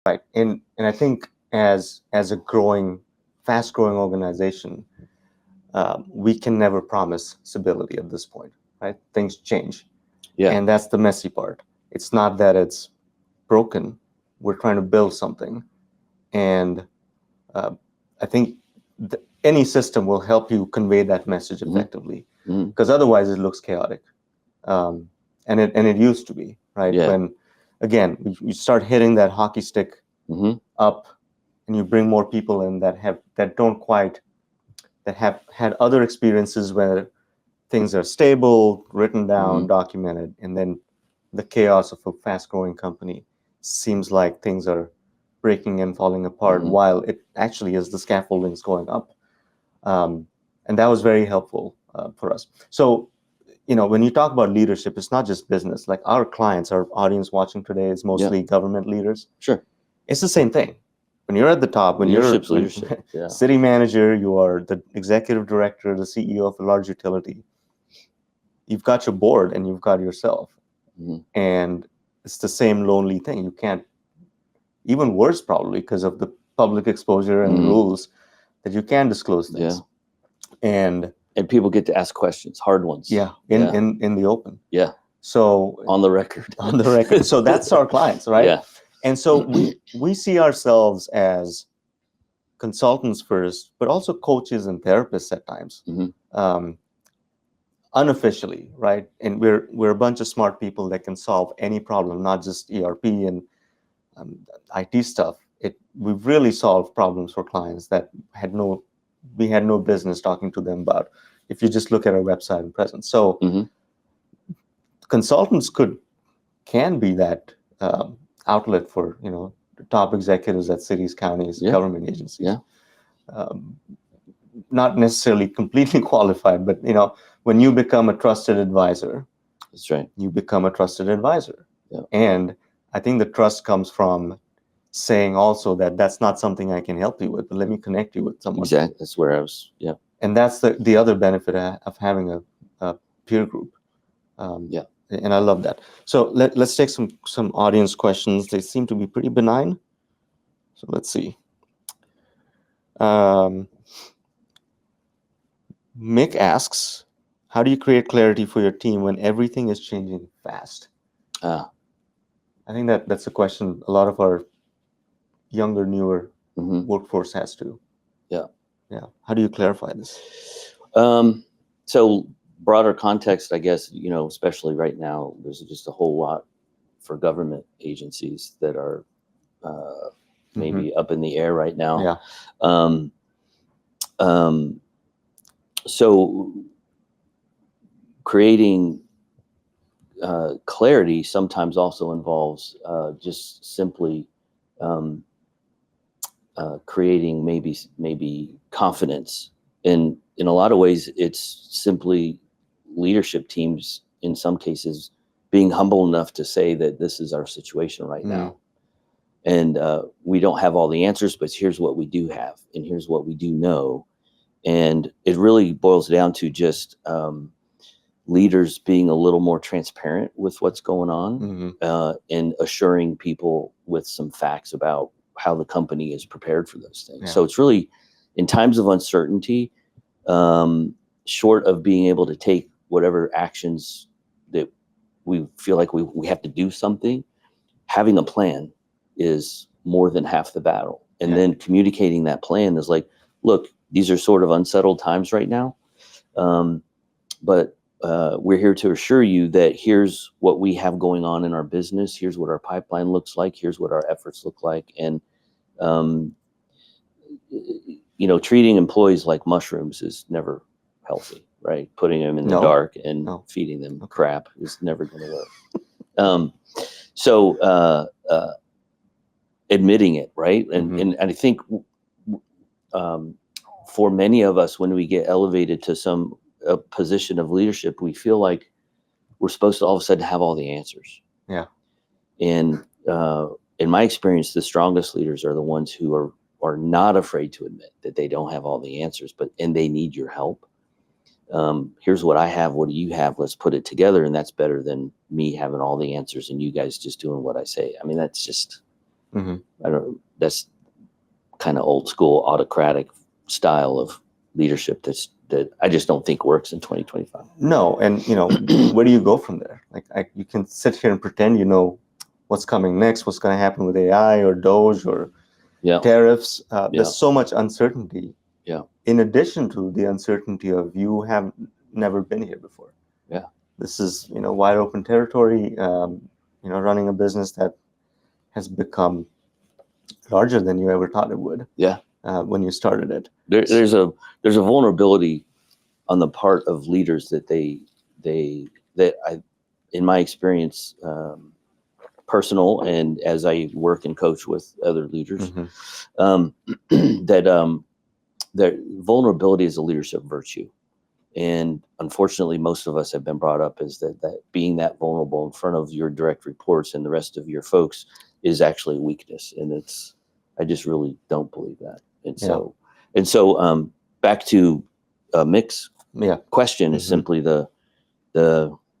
Right. And I think as a fast growing organization, we can never promise stability at this point, right? Things change. Yeah. And that's the messy part. It's not that it's broken. We're trying to build something. And uh, I think any system will help you convey that message Mm-hmm. effectively, Mm-hmm. because otherwise it looks chaotic. And it used to be, right? Yeah. When, again, you start hitting that hockey stick Mm-hmm. up, and you bring more people in that don't quite, that have had other experiences where things are stable, written down, Mm-hmm. documented, and then the chaos of a fast growing company seems like things are breaking and falling apart, Mm-hmm. while it actually is the scaffoldings going up. um, and that was very helpful for us. So, when you talk about leadership, it's not just business. Like, our clients, our audience watching today is Yeah. mostly government leaders. Sure. It's the same thing. When you're at the top, Leadership's leadership. Yeah. city manager, you are the executive director, the CEO of a large utility. You've got your board and you've got yourself, Mm-hmm. and it's the same lonely thing. You can't, even worse probably because of the public exposure and Mm-hmm. rules, that you can disclose Yeah. things. And people get to ask questions, hard ones. yeah, in the open. Yeah. So On the record. on the record. So that's our clients, right? Yeah. And so we see ourselves as consultants first, but also coaches and therapists at times. Mm-hmm. Unofficially, right? And we're a bunch of smart people that can solve any problem, not just ERP and um, IT stuff. We've really solved problems for clients that we had no business talking to them about, if you just look at our website and presence. So Mm-hmm. consultants can be that outlet for the top executives at cities, counties, Yeah. government agencies. Yeah. Um, Not necessarily completely qualified, but when you become a trusted advisor, That's right. you become a trusted advisor. Yeah. And I think the trust comes from saying also that that's not something I can help you with, but let me connect you with someone. Exactly. That's where I was. Yeah. And that's the other benefit of having a peer group. Yeah. And I love that. So let's take some audience questions. They seem to be pretty benign. So let's see. Um, Mick asks, how do you create clarity for your team when everything is changing fast? Ah. I think that's a question a lot of our younger, newer Mm-hmm. workforce has to. Yeah. Yeah. How do you clarify this? So broader context, I guess, especially right now, there's just a whole lot for government agencies that are maybe up in the air right now. Yeah. So creating clarity sometimes also involves just simply creating maybe confidence. And in a lot of ways, it's simply leadership teams, in some cases, being humble enough to say that this is our situation right now. And we don't have all the answers, but here's what we do have, and here's what we do know. And it really boils down to just leaders being a little more transparent with what's going on, and assuring people with some facts about how the company is prepared for those things. Yeah. So it's really, in times of uncertainty, short of being able to take whatever actions that we feel like we have to do something, having a plan is more than half the battle. And then communicating that plan is like, look, these are sort of unsettled times right now. But we're here to assure you that here's what we have going on in our business. Here's what our pipeline looks like. Here's what our efforts look like. And, treating employees like mushrooms is never healthy, right? Putting them in the dark and feeding them crap is never going to work. So admitting it, right? And I think for many of us, when we get elevated to a position of leadership, we feel like we're supposed to all of a sudden have all the answers. Yeah. And in my experience, the strongest leaders are the ones who are not afraid to admit that they don't have all the answers, and they need your help. Here's what I have. What do you have? Let's put it together. And that's better than me having all the answers and you guys just doing what I say. I mean, that's just Hmm. I don't. That's kind of old school autocratic style of leadership that I just don't think works in 2025. No, and where do you go from there? Like, you can sit here and pretend you know what's coming next, what's going to happen with AI or Doge or Yeah, tariffs. yeah, There's so much uncertainty. yeah, In addition to the uncertainty of you have never been here before. yeah, This is wide open territory. Running a business that has become larger than you ever thought it would yeah. when you started it. There's a vulnerability on the part of leaders that I, in my experience, personal and as I work and coach with other leaders, Hmm. um, that vulnerability is a leadership virtue. And unfortunately, most of us have been brought up as that being that vulnerable in front of your direct reports and the rest of your folks is actually a weakness. And I just really don't believe that. And Yeah. so back to Mick's Yeah. question is Hmm. simply the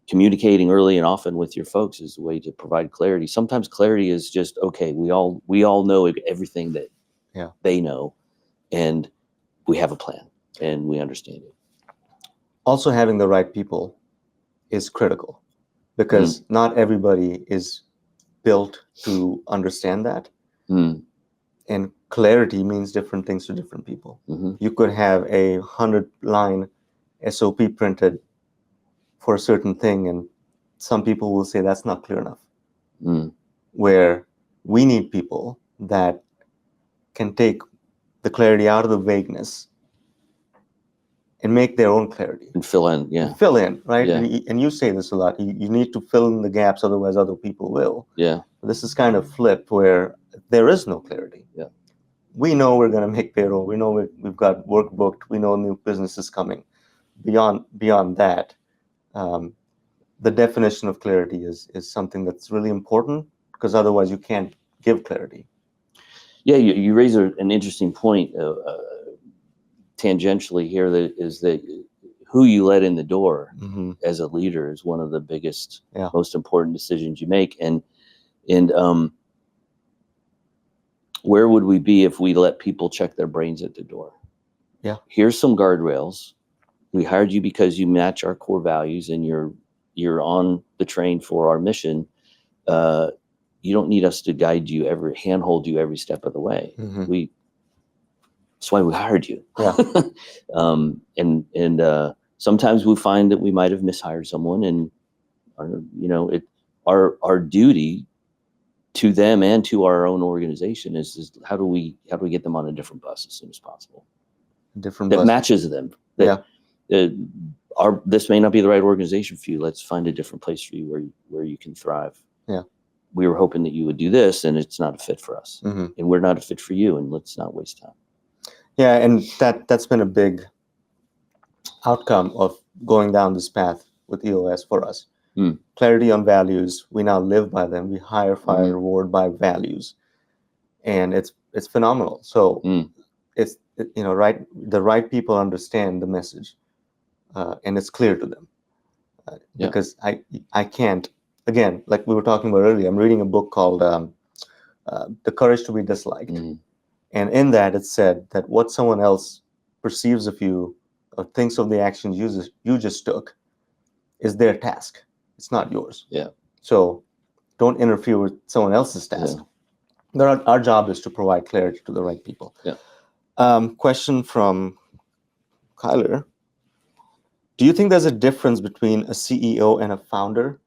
communicating early and often with your folks is a way to provide clarity. Sometimes clarity is just, okay, we all know everything that Yeah. they know, and we have a plan and we understand it. Also, having the right people is critical because not everybody is built to understand that. Mm. And clarity means different things to different people. Mm-hmm. You could have a 100-line SOP printed for a certain thing, and some people will say that's not clear enough. Mm. Where we need people that can take the clarity out of the vagueness and make their own clarity. And fill in, yeah. Fill in, right? Yeah. And you say this a lot. You need to fill in the gaps, otherwise other people will. Yeah. This is kind of flipped where there is no clarity. Yeah. We know we're going to make payroll. We know we've got work booked. We know new business is coming. Beyond that, the definition of clarity is something that's really important because otherwise you can't give clarity. Yeah, you raise an interesting point tangentially here, that who you let in the door Mm-hmm. as a leader is one of the biggest, Yeah. most important decisions you make. And where would we be if we let people check their brains at the door? Yeah. Here's some guardrails. We hired you because you match our core values and you're on the train for our mission. You don't need us to guide you handhold you every step of the way. Mm-hmm. That's why we hired you. Yeah. And sometimes we find that we might have mishired someone, and our duty to them and to our own organization is how do we get them on a different bus as soon as possible that matches them. This may not be the right organization for you. Let's find a different place for you where you can thrive. Yeah. We were hoping that you would do this, and it's not a fit for us, Mm-hmm. and we're not a fit for you, and let's not waste time. Yeah, and that's been a big outcome of going down this path with EOS for us. Clarity on values. We now live by them. We hire, fire, reward by values, and it's phenomenal. So it's right. The right people understand the message, and it's clear to them. Because I can't. Again, like we were talking about earlier, I'm reading a book called "The Courage to Be Disliked," and in that it said that what someone else perceives of you or thinks of the actions you just took is their task. It's not yours. Yeah. So don't interfere with someone else's task. Yeah. Our job is to provide clarity to the right people. Yeah. Question from Kyler. Do you think there's a difference between a CEO and a founder?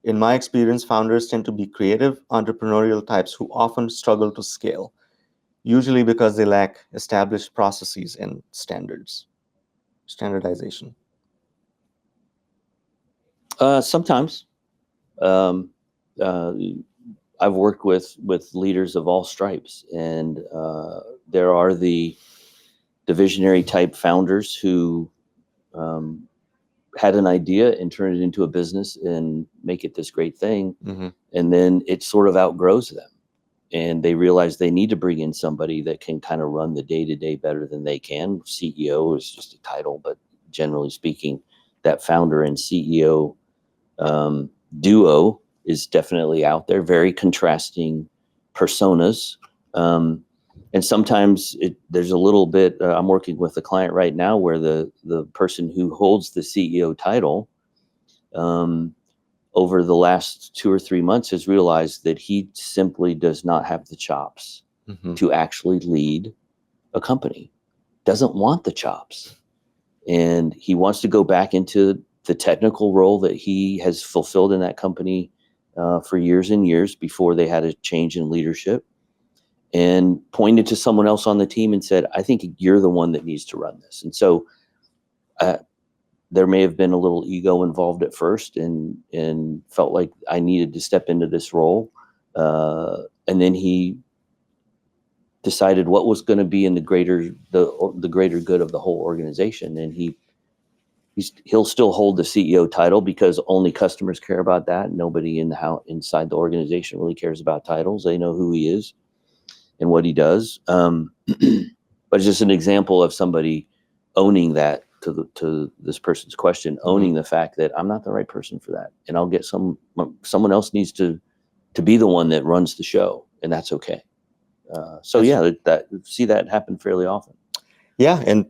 In my experience, founders tend to be creative, entrepreneurial types who often struggle to scale, usually because they lack established processes and standardization. Sometimes. I've worked with leaders of all stripes, and there are the visionary type founders who had an idea and turn it into a business and make it this great thing. And then it sort of outgrows them, and they realize they need to bring in somebody that can kind of run the day-to-day better than they can. CEO is just a title, but generally speaking, that founder and CEO duo is definitely out there. Very contrasting personas. And sometimes there's a little bit, I'm working with a client right now where the person who holds the CEO title, over the last 2 or 3 months has realized that he simply does not have the chops to actually lead a company, doesn't want the chops. And he wants to go back into the technical role that he has fulfilled in that company for years and years before they had a change in leadership, and pointed to someone else on the team and said, I think you're the one that needs to run this. And so there may have been a little ego involved at first, and felt like I needed to step into this role. And then he decided what was going to be in the greater good of the whole organization. And he'll still hold the CEO title because only customers care about that. Nobody inside the organization really cares about titles. They know who he is and what he does. But it's just an example of somebody owning that, to this person's question, owning the fact that I'm not the right person for that. And I'll get someone else needs to be the one that runs the show, and that's okay. So yeah, see that happen fairly often. Yeah. And,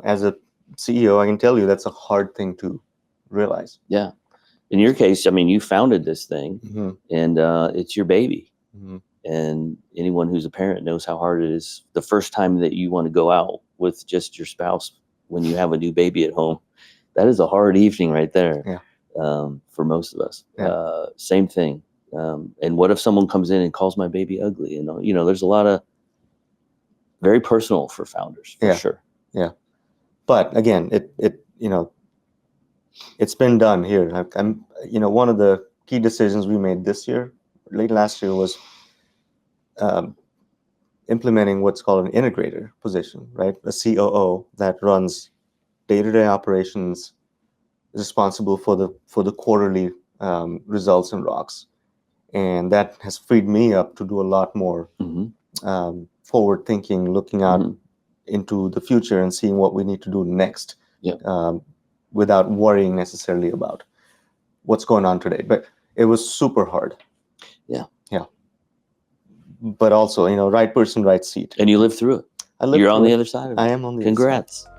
as a CEO, I can tell you that's a hard thing to realize. Yeah. In your case, I mean, you founded this thing, and it's your baby. And anyone who's a parent knows how hard it is the first time that you want to go out with just your spouse when you have a new baby at home. That is a hard evening right there. Yeah. For most of us. Yeah. Same thing. And what if someone comes in and calls my baby ugly? And there's a lot of very personal for founders, for sure. Yeah. But again, it's been done here. I'm one of the key decisions we made this year, late last year, was implementing what's called an integrator position, right? A COO that runs day-to-day operations, responsible for the quarterly results and rocks. And that has freed me up to do a lot more forward thinking, looking out into the future and seeing what we need to do next, without worrying necessarily about what's going on today. But it was super hard. Yeah. But also, right person, right seat. And you lived through it. You're on the other side of it. I am on the Congrats. other side.